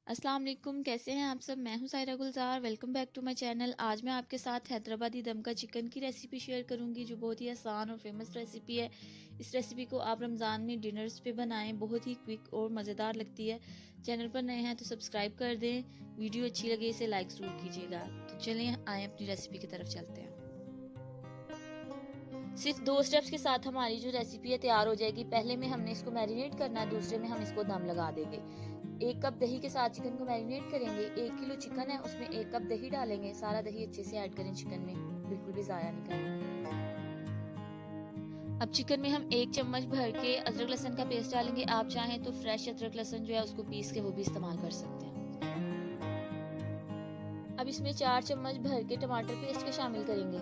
अस्सलाम वालेकुम, कैसे हैं आप सब। मैं हूं Saira Gulzar. Welcome back to my channel. आज मैं आपके साथ हैदराबादी दम का चिकन की रेसिपी शेयर करूंगी जो बहुत ही आसान और फेमस रेसिपी है। इस रेसिपी को आप रमज़ान में डिनर्स पे बनाएं, बहुत ही क्विक और मज़ेदार लगती है। चैनल पर नए हैं तो सब्सक्राइब कर दें, वीडियो अच्छी लगे इसे लाइक ज़रूर कीजिएगा। तो चलिए आए अपनी रेसिपी की तरफ चलते हैं। सिर्फ 2 स्टेप्स के साथ हमारी जो रेसिपी है तैयार हो जाएगी। पहले में हमने इसको मैरिनेट करना है, दूसरे में हम इसको दम लगा देंगे। 1 कप दही के साथ चिकन को मैरिनेट करेंगे। 1 किलो चिकन है, उसमें 1 कप दही डालेंगे। सारा दही अच्छे से ऐड करें चिकन में, बिल्कुल भी ज़ाया नहीं करना। अब चिकन में हम 1 चम्मच भर के अदरक लहसुन का पेस्ट डालेंगे। आप चाहें तो फ्रेश अदरक लहसुन जो है उसको पीस के वो भी इस्तेमाल कर सकते हैं। अब इसमें 4 चम्मच भर के टमाटर पेस्ट के शामिल करेंगे।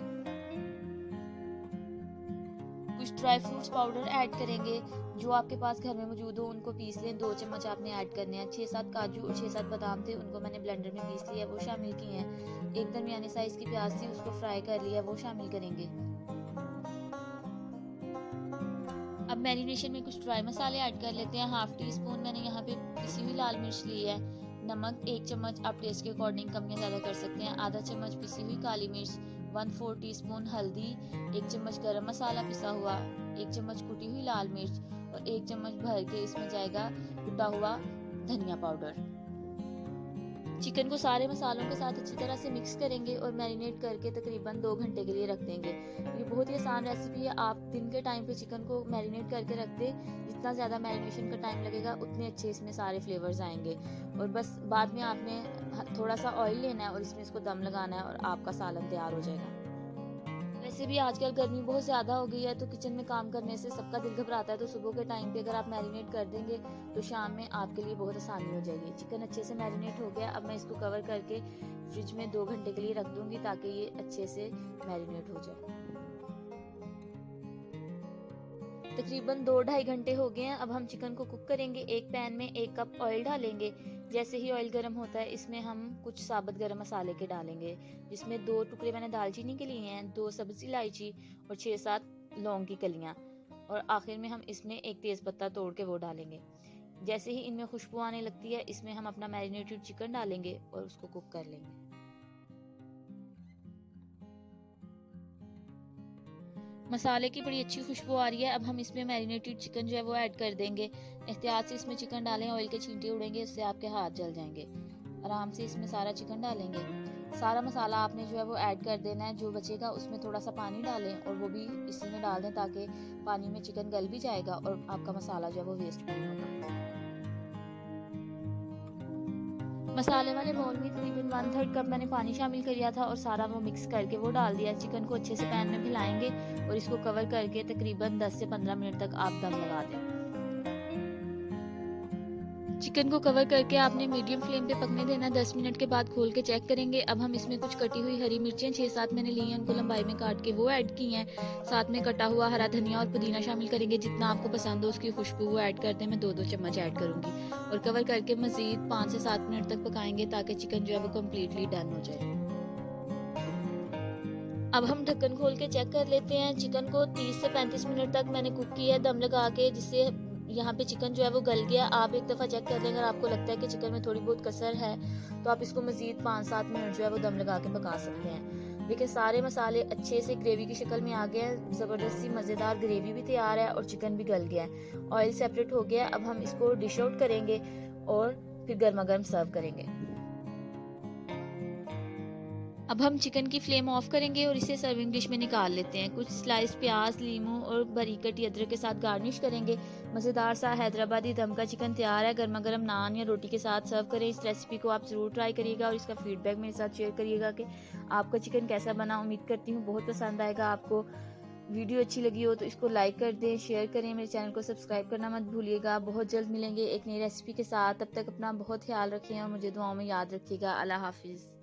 कुछ ड्राई फ्रूट्स पाउडर ऐड करेंगे, जो आपके पास घर में मौजूद हो उनको पीस लें। 2 चम्मच आपने ऐड करने हैं। 6-7 काजू और 6-7 बादाम थे, उनको मैंने ब्लेंडर में पीस लिया, वो शामिल किए हैं। एक दरमियाने साइज की प्याज थी, उसको फ्राई कर लिया, वो शामिल करेंगे। अब मैरिनेशन में कुछ ड्राई मसाले ऐड कर लेते हैं। हाफ टी स्पून मैंने यहाँ पे पिसी हुई लाल मिर्च ली है। नमक 1 चम्मच, आप टेस्ट के अकॉर्डिंग कम या ज़्यादा कर सकते हैं। आधा चम्मच पिसी हुई काली मिर्च, 1/4 टीस्पून हल्दी, 1 चम्मच गरम मसाला पिसा हुआ, 1 चम्मच कुटी हुई लाल मिर्च और 1 चम्मच भर के इसमें जाएगा कुटा हुआ धनिया पाउडर। चिकन को सारे मसालों के साथ अच्छी तरह से मिक्स करेंगे और मैरिनेट करके तकरीबन 2 घंटे के लिए रख देंगे। ये बहुत ही आसान रेसिपी है। आप दिन के टाइम पे चिकन को मैरिनेट करके रख दें। जितना ज़्यादा मैरिनेशन का टाइम लगेगा उतने अच्छे इसमें सारे फ्लेवर्स आएंगे। और बस बाद में आपने थोड़ा सा ऑयल लेना है और इसमें इसको दम लगाना है और आपका सालन तैयार हो जाएगा। वैसे भी आजकल गर्मी बहुत ज़्यादा हो गई है, तो किचन में काम करने से सबका दिल घबराता है। तो सुबह के टाइम पे अगर आप मैरिनेट कर देंगे तो शाम में आपके लिए बहुत आसानी हो जाएगी। चिकन अच्छे से मैरिनेट हो गया। अब मैं इसको कवर करके फ्रिज में 2 घंटे के लिए रख दूंगी ताकि ये अच्छे से मैरिनेट हो जाए। तकरीबन 2-2.5 घंटे हो गए हैं। अब हम चिकन को कुक करेंगे। एक पैन में 1 कप ऑयल डालेंगे। जैसे ही ऑयल गर्म होता है इसमें हम कुछ साबुत गरम मसाले के डालेंगे, जिसमें 2 टुकड़े मैंने दालचीनी के लिए हैं, 2 सब्ज़ इलायची और 6-7 लौंग की कलियां। और आखिर में हम इसमें 1 तेज़ पत्ता तोड़ के वो डालेंगे। जैसे ही इनमें खुशबू आने लगती है इसमें हम अपना मैरिनेटेड चिकन डालेंगे और उसको कुक कर लेंगे। मसाले की बड़ी अच्छी खुशबू आ रही है। अब हम इसमें मैरिनेटेड चिकन जो है वो ऐड कर देंगे। एहतियात से इसमें चिकन डालें, ऑयल के छींटे उड़ेंगे, इससे आपके हाथ जल जाएंगे। आराम से इसमें सारा चिकन डालेंगे। सारा मसाला आपने जो है वो ऐड कर देना है। जो बचेगा उसमें थोड़ा सा पानी डालें और वो भी इसी में डाल दें ताकि पानी में चिकन गल भी जाएगा और आपका मसाला जो है वो वेस्ट भी नहीं होगा। मसाले वाले बाउल में तकरीबन 1/3 कप मैंने पानी शामिल किया था और सारा वो मिक्स करके वो डाल दिया। चिकन को अच्छे से पैन में मिलाएंगे और इसको कवर करके तकरीबन 10 से 15 मिनट तक आप दम लगा दें। चिकन को कवर करके आपने मीडियम फ्लेम पे पकने देना। 10 मिनट के बाद खोल के चेक करेंगे। अब हम इसमें कुछ कटी हुई हरी मिर्चें 6-7 मैंने ली हैं, उनको लंबाई में काट के वो ऐड की हैं। साथ में कटा हुआ हरा धनिया और पुदीना शामिल करेंगे। जितना आपको पसंद हो उसकी खुशबू वो ऐड कर दें। मैं 2-2 चम्मच ऐड करूंगी और कवर करके मजीद 5 से 7 मिनट तक पकाएंगे ताकि चिकन जो है वो कम्प्लीटली डन हो जाए। अब हम ढक्कन खोल के चेक कर लेते हैं। चिकन को 30 से 35 मिनट तक मैंने कुक किया है दम लगा के, जिससे यहाँ पे चिकन जो है वो गल गया। आप एक दफ़ा चेक कर लें, अगर आपको लगता है कि चिकन में थोड़ी बहुत कसर है तो आप इसको मज़ीद 5-7 मिनट जो है वो दम लगा के पका सकते हैं। देखिए सारे मसाले अच्छे से ग्रेवी की शक्ल में आ गए हैं। ज़बरदस्त सी मज़ेदार ग्रेवी भी तैयार है और चिकन भी गल गया है, ऑयल सेपरेट हो गया है। अब हम इसको डिश आउट करेंगे और फिर गर्मा गर्म सर्व करेंगे। अब हम चिकन की फ्लेम ऑफ करेंगे और इसे सर्विंग डिश में निकाल लेते हैं। कुछ स्लाइस प्याज, लीमू और बारीक कटी अदरक के साथ गार्निश करेंगे। मज़ेदार सा हैदराबादी दम का चिकन तैयार है। गर्मा गर्म नान या रोटी के साथ सर्व करें। इस रेसिपी को आप ज़रूर ट्राई करिएगा और इसका फीडबैक मेरे साथ शेयर करिएगा कि आपका चिकन कैसा बना। उम्मीद करती हूँ बहुत पसंद आएगा आपको। वीडियो अच्छी लगी हो तो इसको लाइक कर दें, शेयर करें, मेरे चैनल को सब्सक्राइब करना मत भूलिएगा। बहुत जल्द मिलेंगे एक नई रेसिपी के साथ। तब तक अपना बहुत ख्याल रखें और मुझे दुआओं में याद रखिएगा। अल्लाह हाफिज़।